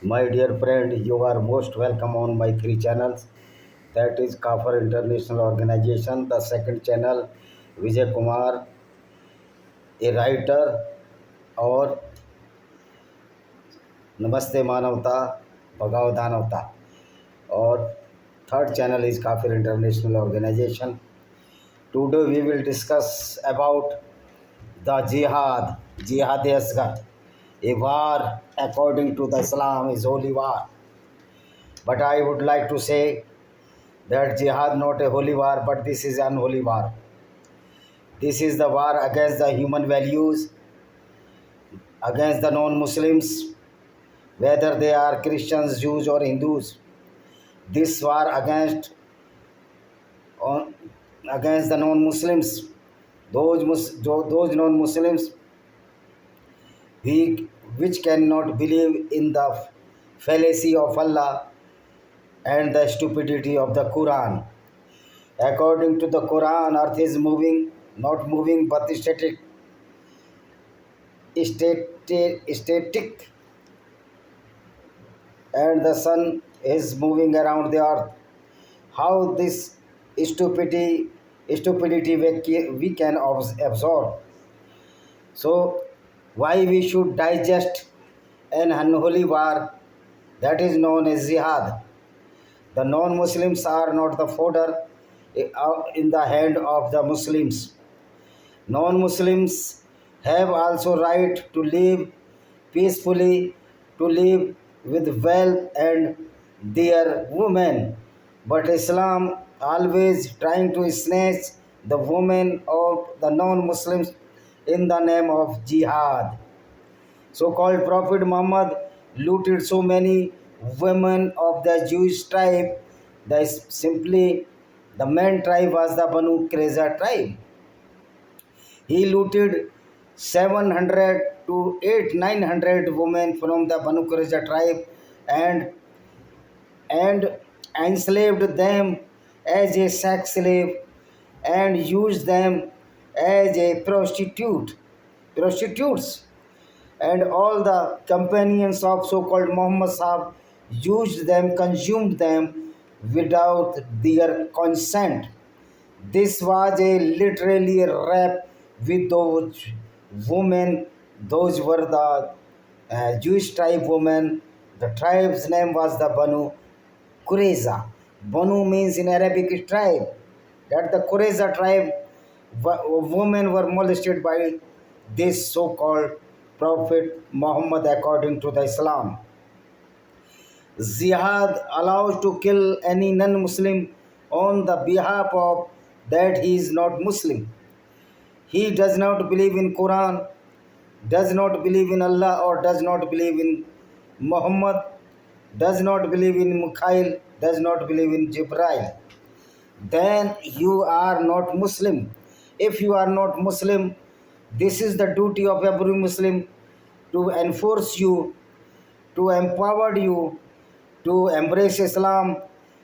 My dear friend, you are most welcome on my three channels. That is Kafir International Organization, the second channel, Vijay Kumar, a writer, or Namaste Manavta, Bhagav Danavta, or third channel is Kafir International Organization. Today we will discuss about the Jihad-E-Asgar. A war according to the Islam is holy war. But I would like to say that jihad not a holy war, but this is unholy war. This is the war against the human values, against the non-Muslims, whether they are Christians, Jews, or Hindus. This war on- against the non-Muslims, those non-Muslims we, which cannot believe in the fallacy of Allah and the stupidity of the Quran. According to the Quran, earth is moving, not moving, but static, and the sun is moving around the earth. How this stupidity, stupidity we can absorb. So, why we should digest an unholy war that is known as jihad? The non-Muslims are not the fodder in the hand of the Muslims. Non-Muslims have also right to live peacefully, to live with wealth and their women. But Islam always trying to snatch the women of the non-Muslims in the name of jihad. So-called Prophet Muhammad looted so many women of the Jewish tribe that simply the main tribe was the Banu Qurayza tribe. He looted 700 to 8 900 women from the Banu Qurayza tribe and and enslaved them as a sex slave and used them as a prostitutes, and all the companions of so-called Muhammad Sahib used them, consumed them without their consent. This was a literally a rape with those women. Those were the Jewish tribe women. The tribe's name was the Banu Qurayza. Banu means in Arabic tribe. That the Qurayza tribe women were molested by this so-called Prophet Muhammad according to the Islam. Jihad allows to kill any non-Muslim on the behalf of that he is not Muslim. He does not believe in Quran, does not believe in Allah, or does not believe in Muhammad, does not believe in Mikhail, does not believe in Jibril. Then you are not Muslim. If you are not Muslim, this is the duty of every Muslim to enforce you, to empower you, to embrace Islam.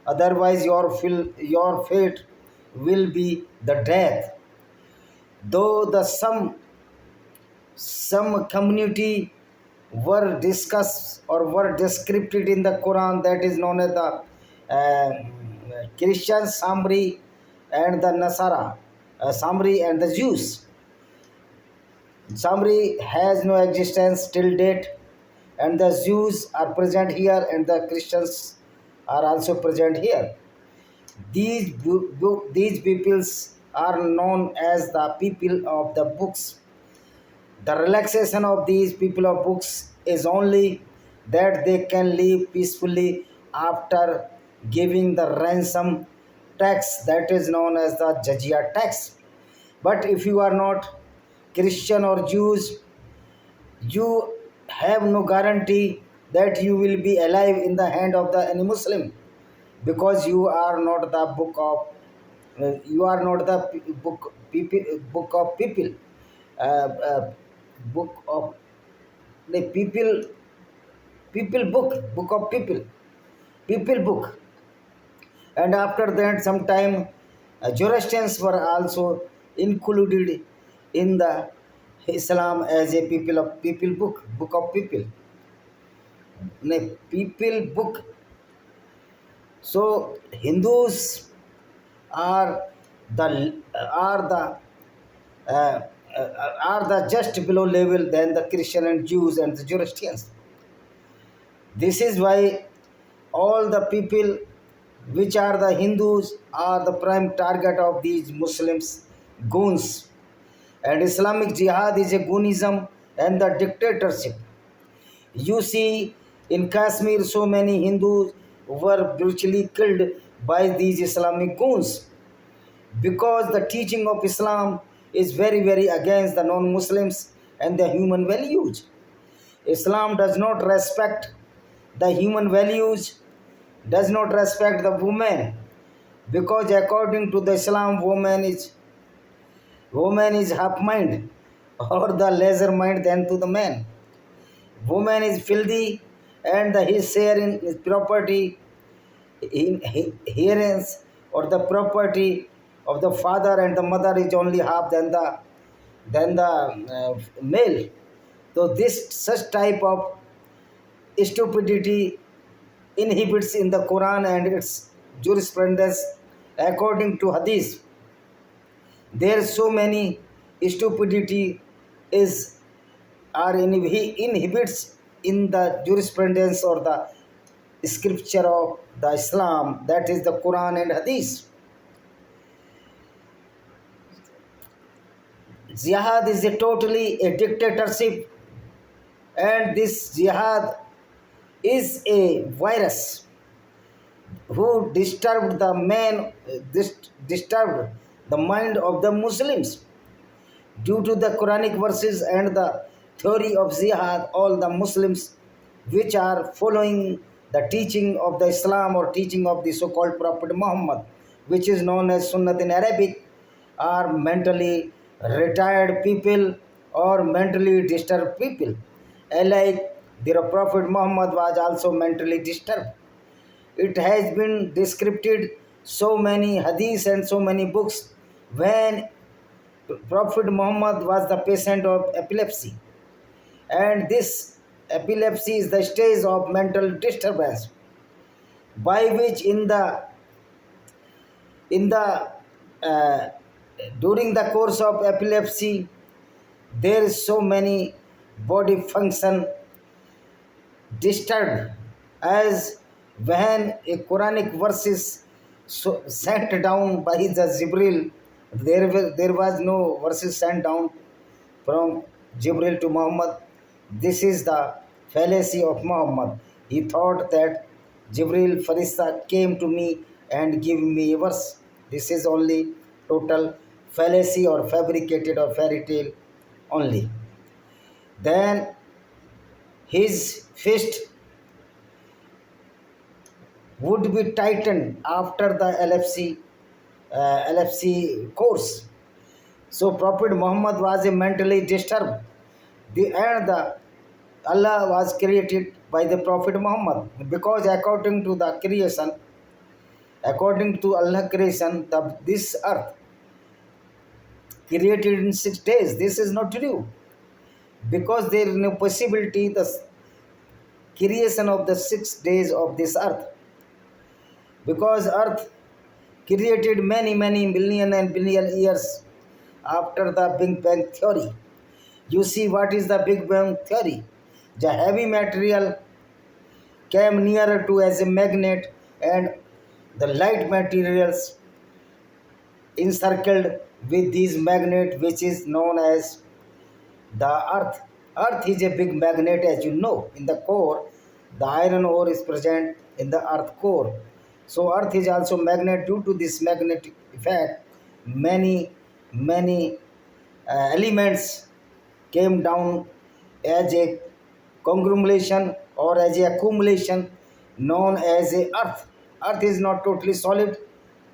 Otherwise, your fate will be the death. Though the some community were discussed or were described in the Quran, that is known as the Christian Samri and the Nasara, Samri and the Jews. Samri has no existence till date, and the Jews are present here, and the Christians are also present here. These peoples are known as the people of the books. The relaxation of these people of books is only that they can live peacefully after giving the ransom tax that is known as the jizya tax. But if you are not Christian or Jews, you have no guarantee that you will be alive in the hand of the any Muslim, because you are not the you are not the book of people, book of the people book of people book. And after that some time Zoroastrians were also included in the Islam as a people of people book of people. people book. So Hindus are uh, are the just below level than the Christian and Jews and the Zoroastrians. This is why all the people which are the Hindus are the prime target of these Muslims, goons. And Islamic Jihad is a goonism and the dictatorship. You see, in Kashmir, so many Hindus were brutally killed by these Islamic goons because the teaching of Islam is very, very against the non Muslims and the human values. Islam does not respect the human values, does not respect the woman, because according to the Islam, woman is half mind or the lesser mind than to the man. Woman is filthy and his share in his property, in heirance or the property of the father and the mother is only half than the male. So this such type of stupidity inhibits in the Quran and its jurisprudence according to Hadith. There are so many stupidity is inhibits in the jurisprudence or the scripture of the Islam, that is the Quran and Hadith. Jihad is a totally a dictatorship, and this jihad is a virus who disturbed the mind of the Muslims. Due to the Quranic verses and the theory of jihad, all the Muslims which are following the teaching of the Islam or teaching of the so-called Prophet Muhammad, which is known as Sunnat in Arabic, are mentally retired people or mentally disturbed people. Alike, their Prophet Muhammad was also mentally disturbed. It has been described so many hadiths and so many books when Prophet Muhammad was the patient of epilepsy, and this epilepsy is the stage of mental disturbance by which in the uh, during the course of epilepsy there is so many body function disturbed, as when a Quranic verse is sent down by the Jibril, there was no verses sent down from Jibril to Muhammad. This is the fallacy of Muhammad. He thought that Jibril Farista came to me and gave me a verse. This is only total fallacy or fabricated or fairy tale only. Then his fist would be tightened after the LFC course. So Prophet Muhammad was a mentally disturbed. And Allah was created by the Prophet Muhammad, because according to Allah creation, this earth created in 6 days. This is not true, because there is no possibility the creation of the 6 days of this earth, because earth created many million and billion years after the Big Bang theory. You see, what is the Big Bang theory? The heavy material came nearer to as a magnet, and the light materials encircled with these magnet, which is known as the earth. Earth is a big magnet, as you know. In the core, the iron ore is present in the earth core. So earth is also magnet. Due to this magnetic effect, many elements came down as a conglomeration or as a accumulation known as a earth. Earth is not totally solid,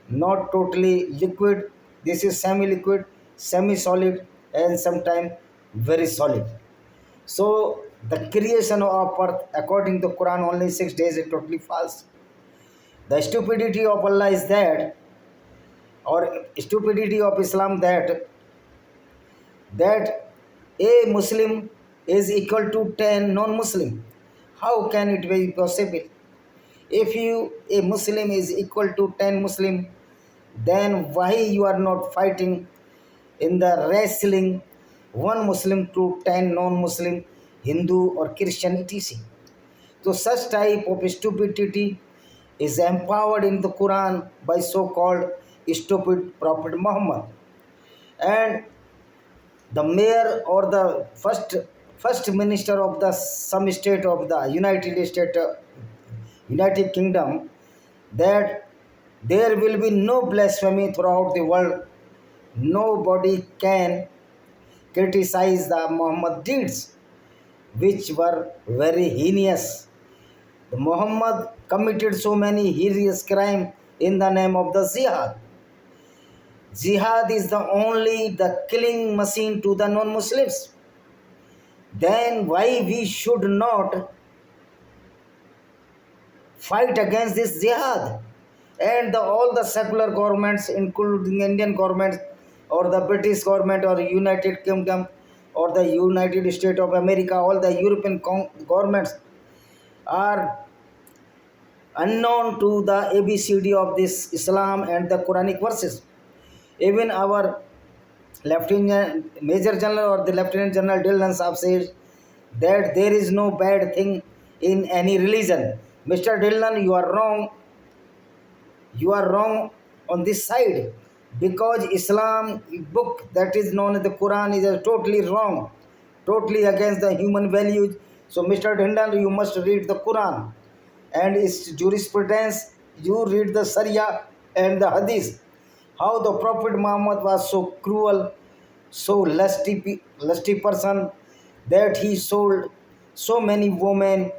not totally liquid. This is semi-liquid, semi-solid, and sometimes very solid. So the creation of earth, according to Quran, only 6 days is totally false. The stupidity of Allah is that, or stupidity of Islam, that a Muslim is equal to 10 non-Muslim. How can it be possible? If you a Muslim is equal to 10 Muslim, then why you are not fighting in the wrestling one Muslim to 10 non-Muslim, Hindu or Christian etc. So such type of stupidity is empowered in the Quran by so-called stupid Prophet Muhammad. And the mayor or the first minister of the some state of the United Kingdom, that there will be no blasphemy throughout the world. Nobody can criticize the Muhammad deeds, which were very heinous. The Muhammad committed so many heinous crimes in the name of the jihad. Jihad is the only the killing machine to the non-Muslims. Then why we should not fight against this jihad? And all the secular governments, including Indian government or the British government or United Kingdom or the United States of America, all the European governments are unknown to the ABCD of this Islam and the Quranic verses. Even our Lieutenant Major General or the Lieutenant General Dillon Saab says that there is no bad thing in any religion. Mr. Dillon, you are wrong. You are wrong on this side, because Islam book that is known as the Quran is totally wrong, totally against the human values. So Mr. Dillon, you must read the Quran and its jurisprudence. You read the Sharia and the Hadith. How the Prophet Muhammad was so cruel, so lusty person, that he sold so many women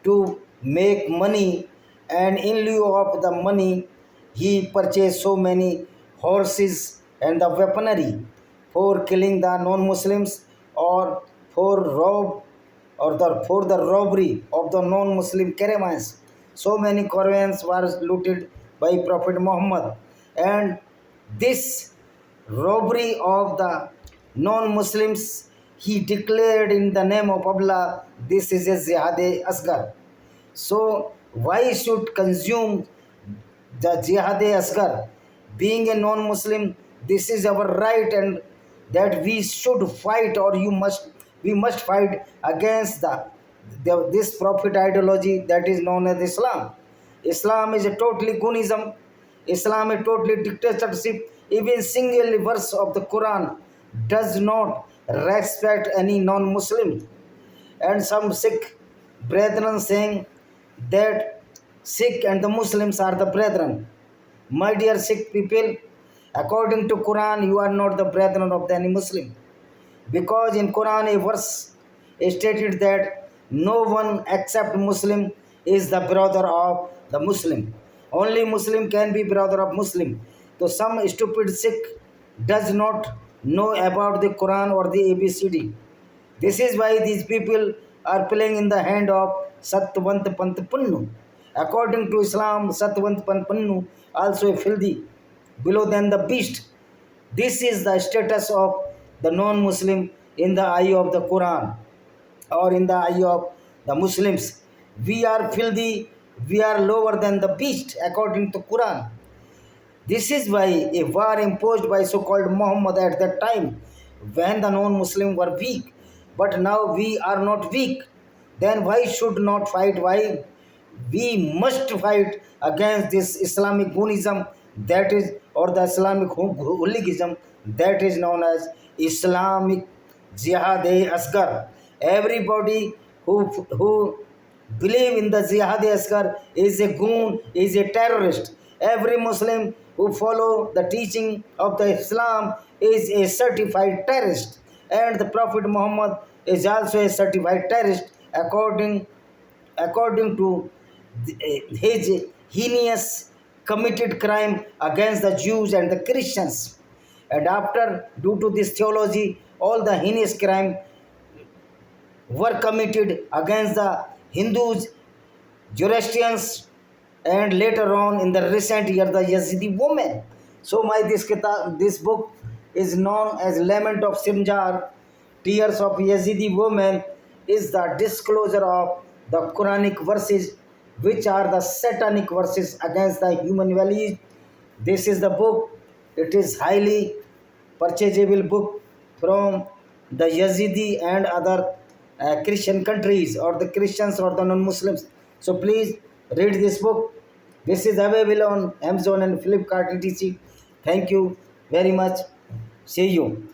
to make money, and in lieu of the money he purchased so many horses and the weaponry for killing the non-Muslims, or for the robbery of the non-Muslim caravans. So many caravans were looted by Prophet Muhammad, and this robbery of the non-Muslims, he declared in the name of Allah, this is a Jihad-E-Asgar. So why should consume the Jihad-E-Asgar? Being a non-Muslim, this is our right, and that we should fight, or we must fight against this prophet ideology that is known as Islam. Islam is a totally Goonism. Islam is totally dictatorship. Even single verse of the Quran does not respect any non-Muslim. And some Sikh brethren saying that Sikh and the Muslims are the brethren. My dear Sikh people, according to Quran, you are not the brethren of any Muslim, because in Quran a verse stated that no one except Muslim is the brother of the Muslim. Only Muslim can be brother of Muslim. So some stupid Sikh does not know about the Quran or the ABCD. This is why these people are playing in the hand of Satvant Pant Punnu. According to Islam, Satvant Pant Punnu also a filthy, below than the beast. This is the status of the non-Muslim in the eye of the Quran, or in the eye of the Muslims. We are filthy, we are lower than the beast according to Quran. This is why a war imposed by so-called Muhammad at that time, when the non-Muslims were weak. But now we are not weak. Then why should not fight? Why we must fight against this Islamic Goonism, that is, or the Islamic hooliganism that is known as Islamic Jihad-E-Asgar. Everybody who believe in the Jihad-E-Asgar is a goon, is a terrorist. Every Muslim who follow the teaching of the Islam is a certified terrorist. And the Prophet Muhammad is also a certified terrorist according to his heinous committed crime against the Jews and the Christians. And after, due to this theology, all the heinous crime were committed against the Hindus, Zoroastrians, and later on in the recent year the Yazidi women. So this book is known as Lament of Sinjar, Tears of Yazidi Women, is the disclosure of the Quranic verses, which are the satanic verses against the human values. This is the book. It is highly purchasable book from the Yazidi and other Christian countries, or the Christians or the non-Muslims. So please read this book. This is available on Amazon and Flipkart etc. Thank you very much. See you.